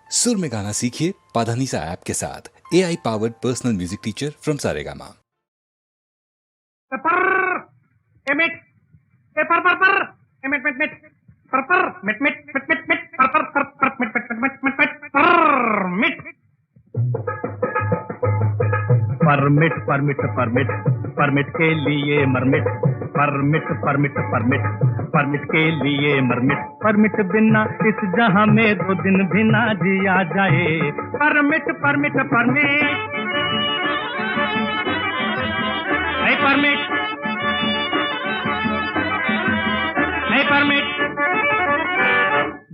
सुर में गाना सीखिए पाधानीसा ऐप के साथ। AI powered personal music teacher from Saregama. Permit permit permit permit के लिए मरमिट, परमिट परमिट परमिट परमिट के लिए मरमिट, परमिट बिना इस जहां में 2 दिन भी ना जिया जाए। परमिट परमिट परमिट नहीं परमिट नहीं परमिट।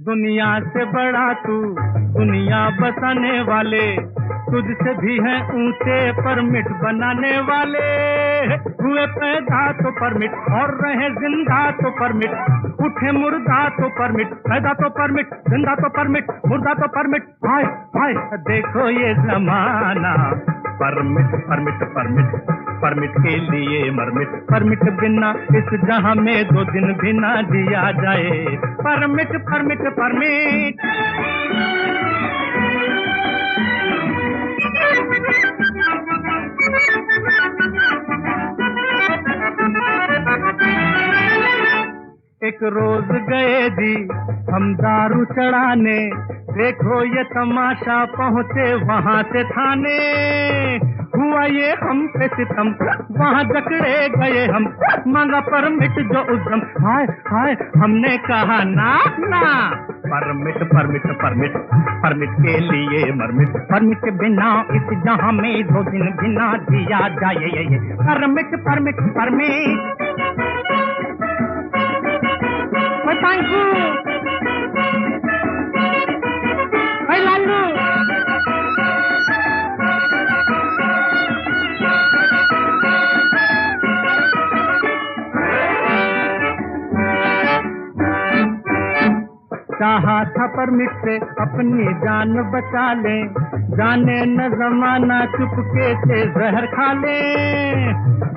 दुनिया से बड़ा तू दुनिया बसाने वाले, तुझसे भी हैं ऊंचे परमिट बनाने वाले। हुए पैदा तो परमिट और रहे जिंदा तो परमिट, उठे मुर्दा तो परमिट, पैदा तो परमिट, जिंदा तो परमिट, मुर्दा तो परमिट। हाय हाय देखो ये जमाना, परमिट परमिट परमिट परमिट के लिए मरमिट, परमिट बिना इस जहां में 2 दिन भी ना जिया जाए। Permit permit permit. एक रोज गए जी हम दारू चढ़ाने, देखो ये तमाशा पहुँचे वहाँ से थाने। हुआ ये हम पे सितम, वहाँ जकड़े गए हम, मांगा परमिट जो उद्यम। हाय हाय हमने कहा ना ना। परमिट परमिट परमिट परमिट के लिए मरमिट, परमिट बिना इस जहां में 2 दिन भी ना जिया जाए। Permit permit permit. Thank you Lalu. चाहा था परमिट से अपनी जान बचा ले, जाने न जमाना चुपके से जहर खा ले।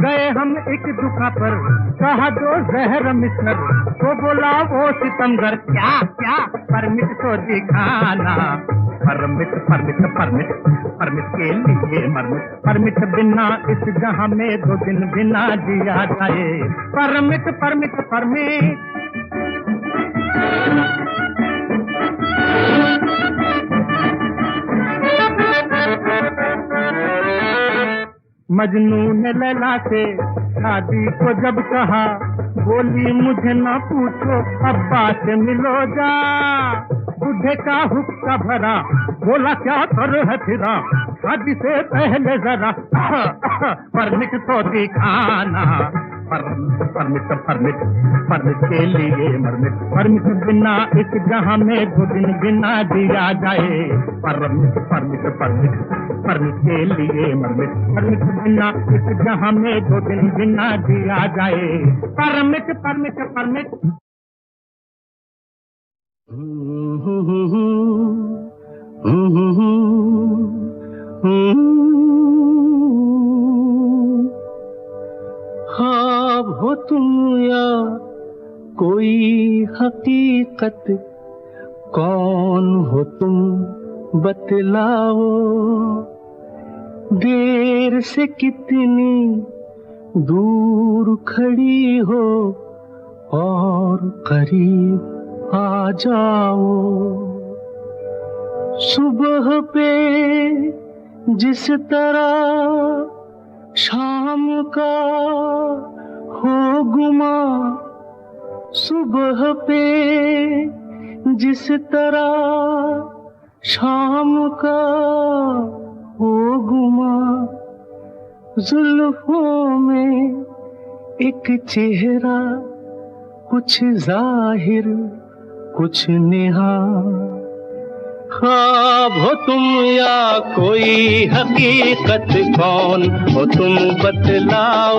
गए हम एक दुकान पर, कहा 2 जहर मिश्र, तो बोला वो सितमगर क्या क्या परमिट तो दिखाना। परमिट परमिट परमिट परमिट के लिए मरमिट, परमिट बिना इस जहां में 2 दिन भी ना जिया जाए। Permit permit permit. मजनू ने लैला से शादी को जब कहा, बोली मुझे ना पूछो अब्बा से मिलो जा। बुढ़े का हुक्का भरा, बोला क्या कर है फिरा, शादी से पहले जरा परमिट तो दिखाना। परमिट परमिट परमिट परमिट के लिए मरमिट, परमिट बिना इस जहां में 2 दिन भी ना जिया जाए। परमिट परमिट परमिट परमिट के लिए मरमिट, परमिट बिना इस जहां में 2 दिन भी ना जिया जाए। Permit permit permit. ख्वाब हो तुम या कोई हकीकत, कौन हो तुम बतलाओ। देर से कितनी दूर खड़ी हो और करीब आ जाओ। सुबह पे जिस तरह शाम का हो गुमा, सुबह पे जिस तरह शाम का हो गुमा, जुल्फों में एक चेहरा, कुछ जाहिर कुछ नेहा। ख्वाब हो तुम या कोई हकीकत, कौन हो तुम बतलाओ।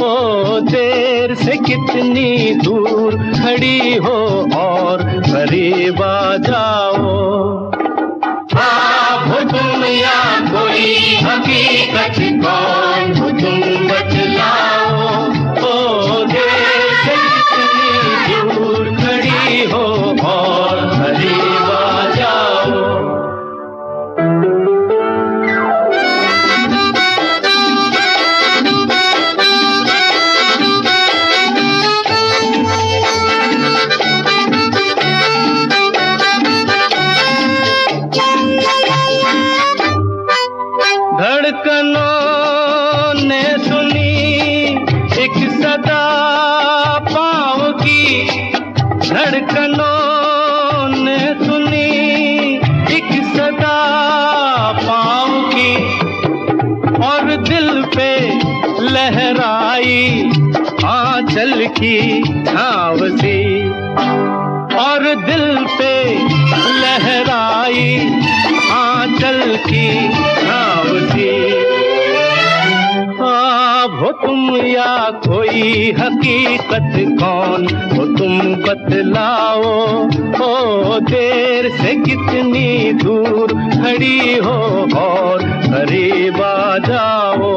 ओ देर से कितनी दूर खड़ी हो और करीब आ जाओ। ख्वाब हो तुम या कोई हकीकत, कौन हो तुम बतलाओ। ओ देर से कितनी दूर खड़ी हो और करीब आ जाओ। लहराई आंचल की छाँव सी, और दिल पे लहराई आंचल की छाँव सी। हो तुम या कोई हकीकत, कौन हो तुम बतलाओ। ओ देर से कितनी दूर खड़ी हो और करीब आ जाओ।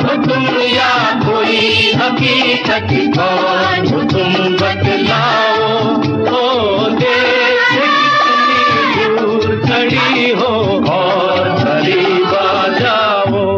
हो तुम या कोई हकीकत, कौन हो तुम बतलाओ। ओ देर से कितनी दूर खड़ी हो और करीब आ जाओ।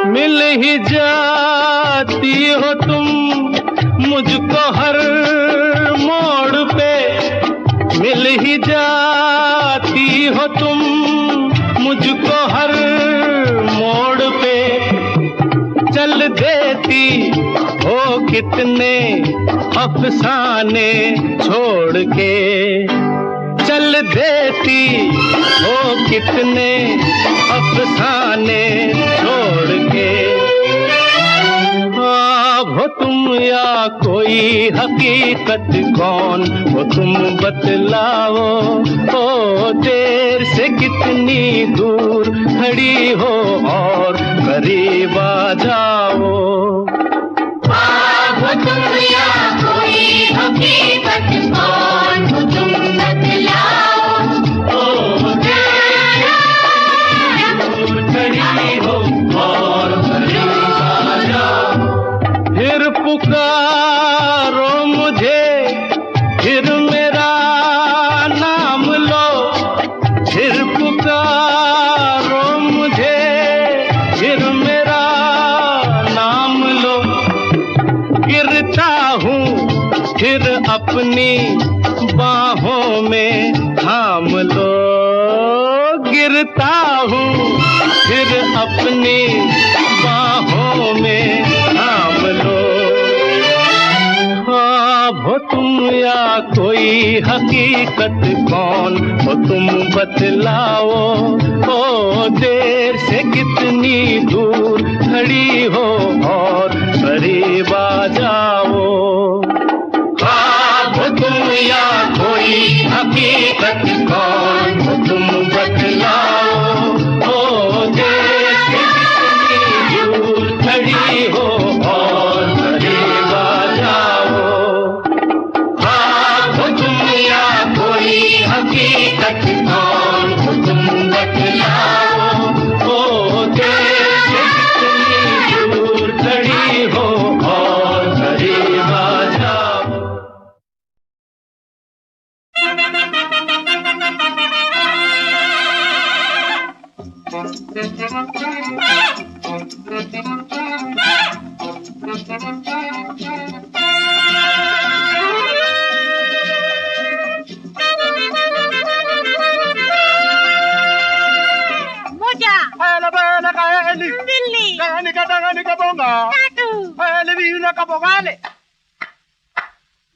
मिल ही जाती हो तुम मुझको हर मोड़ पे, मिल ही जाती हो तुम मुझको हर मोड़ पे। चल देती हो कितने अफसाने छोड़ के, चल देती हो कितने अफसाने छोड़ के। हो तुम या कोई हकीकत, कौन हो तुम बतलाओ। ओ देर से कितनी दूर खड़ी हो और करीब आ जाओ। हो तुम या कोई हकीकत, कौन हो तुम बतलाओ। ओ देर से दूर खड़ी हो और करीब आ जाओ। फिर पुकारो मुझे, फिर मेरा नाम लो। फिर पुकारो मुझे, फिर मेरा नाम लो। गिरता हूँ फिर अपनी बाहों में थाम लो। गिरता हूँ फिर अपनी बाहों में थाम लो। हो तुम या कोई हकीकत, कौन हो तुम बतलाओ। ओ देर से कितनी दूर खड़ी हो और करीब आ जाओ। हो तुम या कोई हकीकत, कौन हो तुम बतलाओ। ओ देर से कितनी दूर खड़ी हो और करीब आ जाओ। हो तुम या कोई हकीकत, कौन हो तुम बतलाओ। ओ देर से कितनी दूर खड़ी हो और करीब आ जाओ।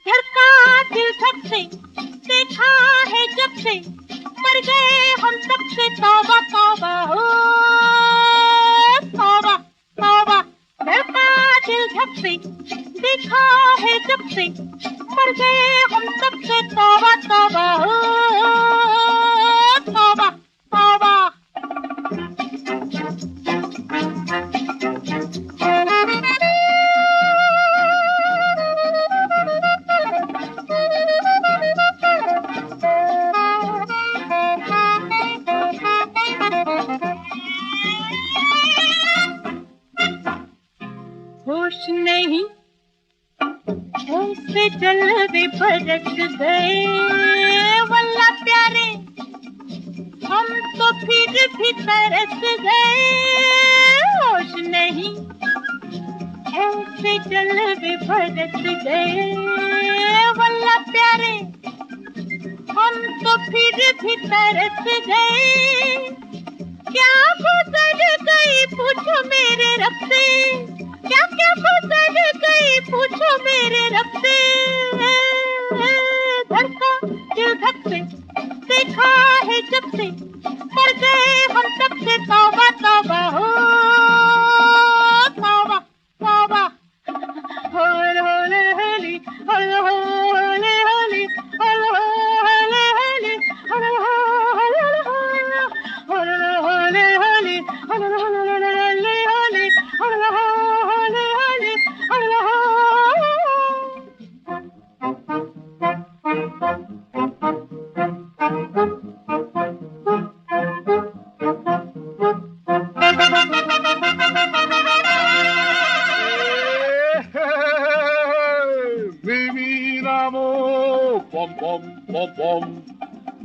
धड़का दिल धक से, देखा है जब से, मर गए हम तब से। तौबा तौबा हो तौबा तौबा। धड़का दिल धक से, देखा है जब से, मर गए हम तब से। तौबा तौबा हो तौबा तौबा। होश नहीं ऐसे जलवे बरस गए, वल्ला प्यारे हम तो फिर भी तरस गए। होश नहीं ऐसे जलवे बरस गए, वल्ला प्यारे हम तो फिर भी तरस गए। क्या गुजर गई पूछो मेरे रब से, क्या क्या गुजर गई पूछो मेरे रब से। धड़का दिल धक से, देखा है जब से, मर गए हम तब से। तौबा तौबा हो तौबा तौबा। होले होले होली, होले होले होली, होले होले होली, होले होले होली, होले होले होली, होले होले होली, होले होले होली, होले होले। Bom bom bom bom.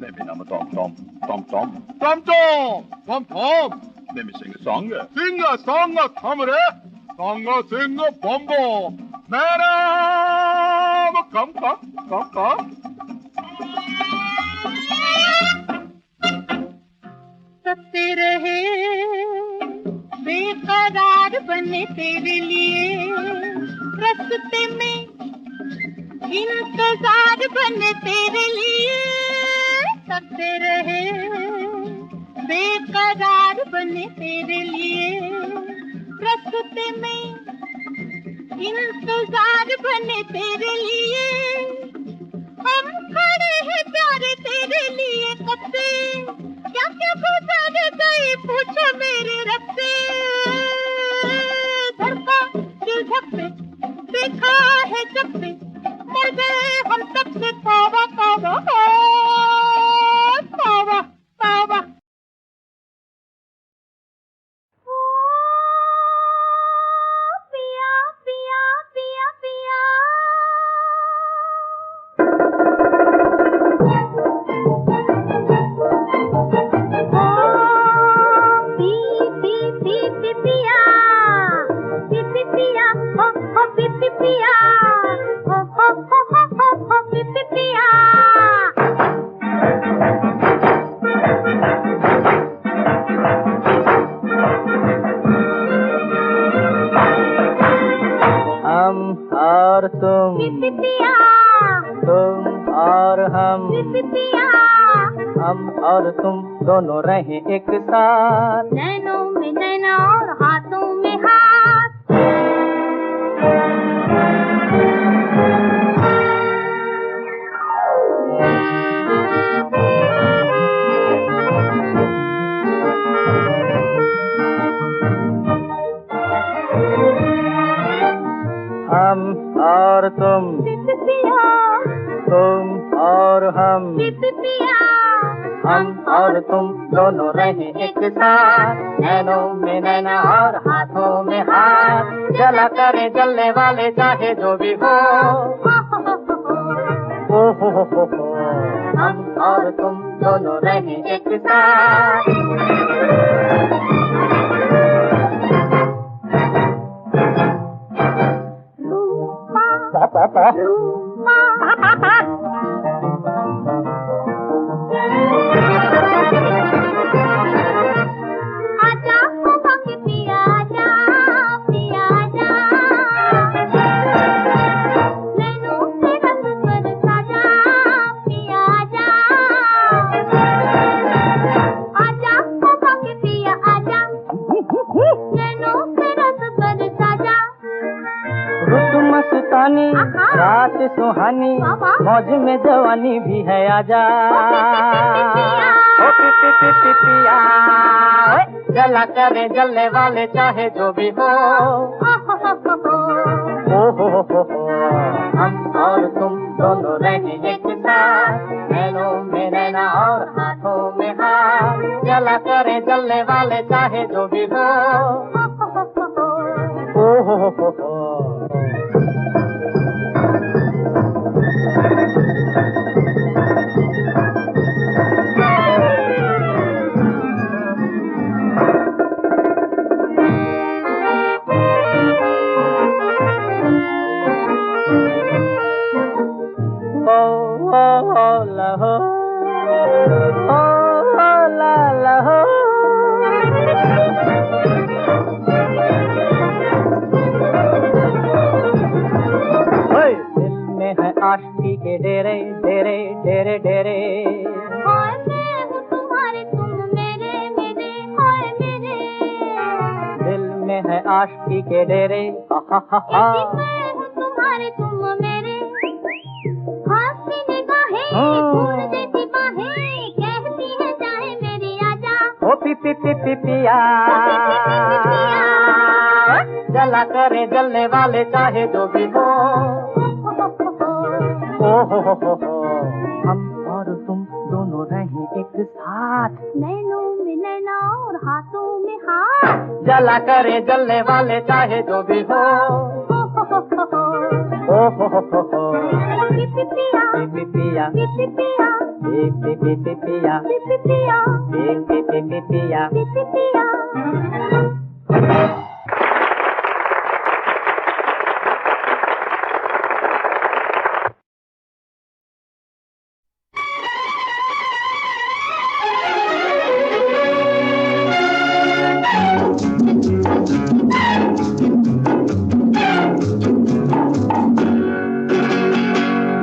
Let me number tom tom tom tom tom tom tom tom. Let me sing a song. Sing a song, come song, sing a bom bom. Madam, come come come. सकते रहे बेकरार बने तेरे लिए, रास्ते में इंतजार बने तेरे लिए। सकते रहे बेकरार बने तेरे लिए, रास्ते में इंतजार बने तेरे लिए। हम खड़े हैं प्यारे तेरे लिए कब से, क्या क्या गुजर गई पूछो मेरे रब से। धड़का दिल धक से, देखा है जब से, मर गए हम तब से। तौबा तौबा तौबा तौबा। पिया पिया पिया पिया, और तुम, तुम और हम और तुम दोनों रहे एक साथ, नैनों में नैना और हाथों में हाथ। हम और तुम, तुम और हम और तुम दोनों रहे एक साथ, नैनों में नैना और हाथों में हाथ। जला करे जलने वाले चाहे जो भी हो, ओ हो। हम और तुम दोनों रहे एक साथ। आजा भंग पिया जा, पिया जा, नैनों से रंग बरसा जा, पिया जा। आजा भंग पिया आजा, नैनों से रंग बरसा जा। रुत मस्तानी रात सुहानी, मौज में जवानी भी है आजा। ओ पी पिया, जला करे जलने वाले चाहे जो भी हो, ओ हो। हम और तुम दोनों रहे एक साथ, नैनों में नैना और हाथों में हाथ। जला करे जलने वाले चाहे जो भी हो, ओ हो। आशिकी के डेरे डेरे डेरे डेरे। हाय मैं हूँ तुम्हारे तुम मेरे मेरे हाय मेरे। दिल में है आशिकी के डेरे हा हा हा हा। मैं हूँ तुम्हारे तुम मेरे। हंसती निगाहें फूल जैसी बाहें कहती है चाहे मेरी आजा। ओ पी पी पी पी पिया जला करे जलने वाले चाहे जो भी हो। ओ हो हम और तुम दोनों रहें एक साथ। नैनों में नैना और हाथों में हाथ। जला करे जलने वाले चाहे जो भी हो। ओ हो पिपिया पिपिया पिपिया पिपिया पिपिया पिपिया। पिपिया।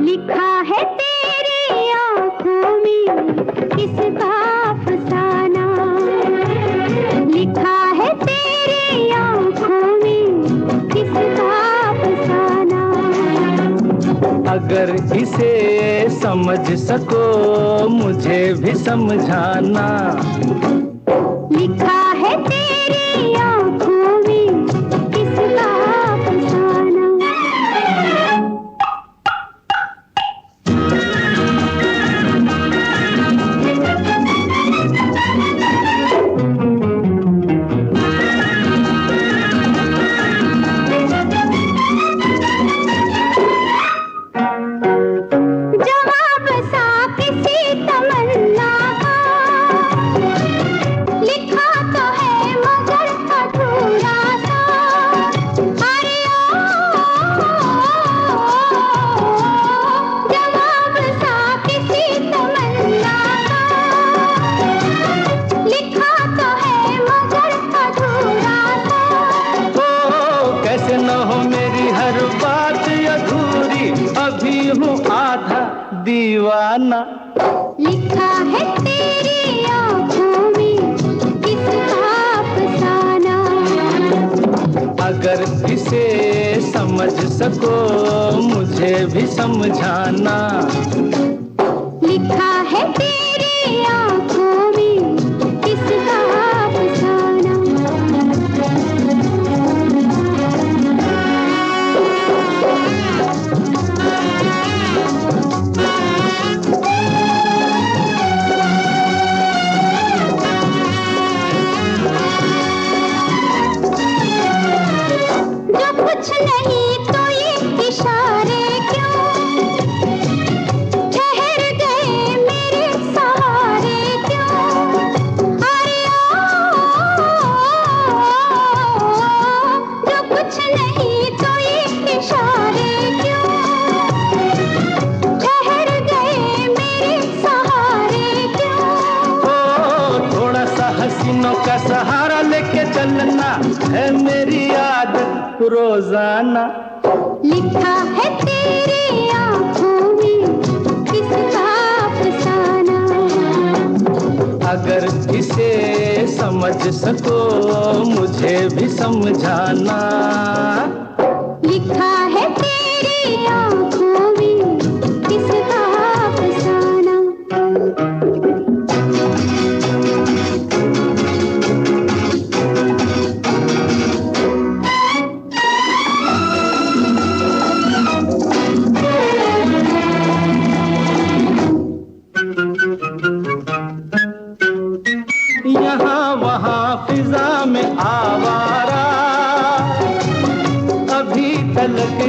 लिखा है तेरी आँखों में किसका अफसाना। लिखा है तेरी आँखों में किसका अफसाना। अगर इसे समझ सको मुझे भी समझाना। लिखा है तेरी आँखों में किसका अफसाना। जवाब सा किसी तमन्ना का लिखा तो है मगर अधूरा सा। अरे जवाब सा किसी तमन्ना का लिखा तो है मगर अधूरा सा। ओ कैसे न हो मेरी हर बात अधूरी, अभी हूँ आधा दीवाना। लिखा है तेरी आँखों में किसका अफसाना। अगर इसे समझ सको मुझे भी समझाना। लिखा है तेरी आँखों में किसका अफसाना। जो कुछ नहीं तो ये इशारे क्यों ठहर गए मेरे सहारे क्यों। अरे जो कुछ नहीं तो ये इशारे क्यों ठहर गए मेरे सहारे क्यों। ओ थोड़ा सा हसीनों का सहारा लेके चलना है मेरी आदत रोजाना। लिखा है तेरी आँखों में किसका अफसाना। अगर इसे समझ सको मुझे भी समझाना। लिखा है तेरी आँखों में किसका अफसाना। यहाँ वहाँ फिजा में आवारा, अभी तलक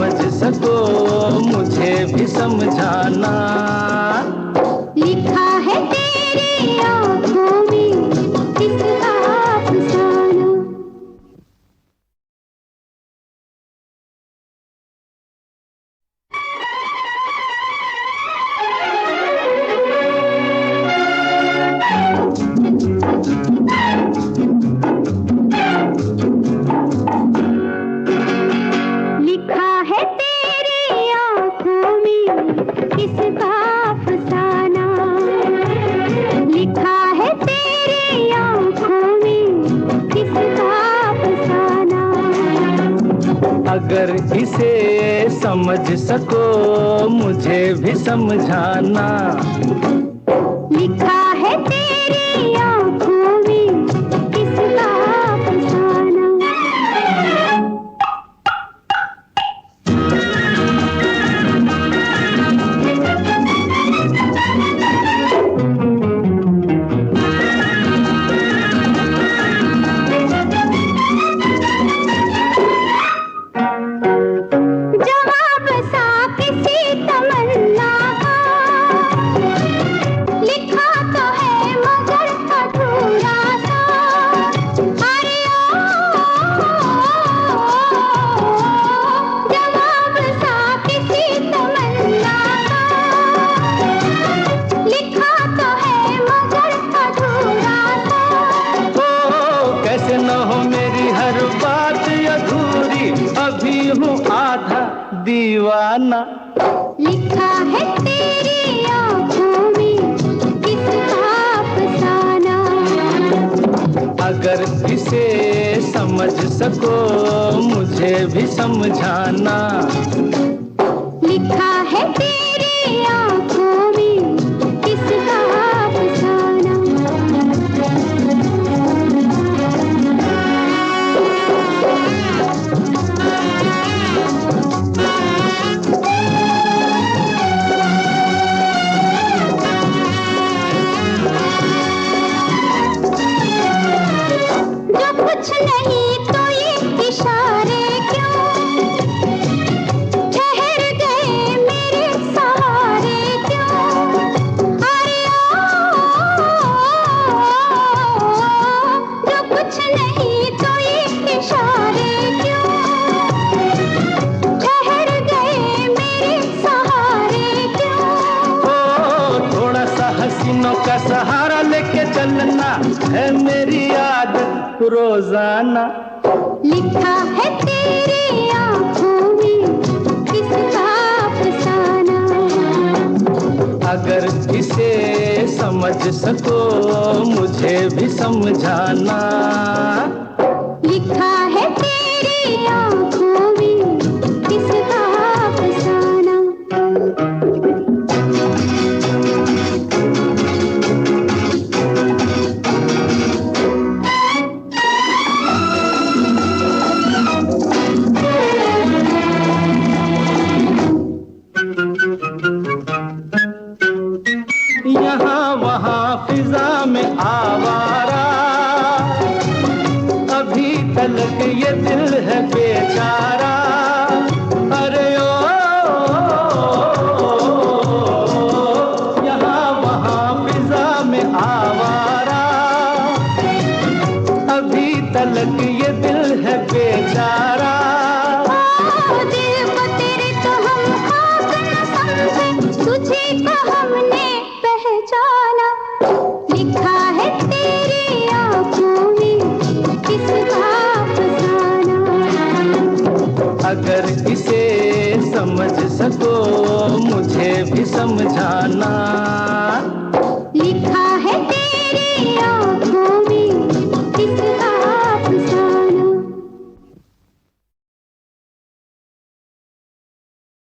समझ सको मुझे भी समझाना। लिखा है तेरी आँखों में किसका अफसाना। लिखा है तेरी आँखों में किसका अफसाना। लिखा है तेरी आँखों में किसका अफसाना। अगर इसे समझ सको मुझे भी समझाना। लिखा है तेरी आँखों में किसका अफसाना। जवाब सा किसी तमन्ना का लिखा तो है मगर अधूरा सा। अरे जवाब सा किसी तमन्ना का लिखा तो है मगर अधूरा सा। ओ कैसे न हो मेरी हर बात अधूरी, अभी हूँ आधा दीवाना। लिखा है तेरी आँखों में किसका अफसाना। अगर इसे समझ सको मुझे भी समझाना। लिखा है तेरी आँखों में किसका अफसाना। जो कुछ नहीं तो ये इशारे क्यों ठहर गए मेरे सहारे क्यों। अरे जो कुछ नहीं तो ये इशारे क्यों ठहर गए मेरे सहारे क्यों। ओ थोड़ा सा हसीनों का सहारा लेके चलना है मेरी आदत रोजाना। लिखा है तेरी आँखों में किसका अफसाना। अगर इसे समझ सको मुझे भी समझाना। लिखा है तेरी आँखों में किसका अफसाना। यहाँ वहाँ फिजा में आवारा, अभी तलक ये दिल है बेचारा। अरे ओ यहाँ वहाँ फिजा में आवारा, अभी तलक ये दिल है बेचारा। दिल को तेरे तो हम खाक न समझे, तुझे को हमने पहचाना। लिखा है तेरी आँखों में किसका अफसाना। अगर इसे समझ सको मुझे भी समझाना।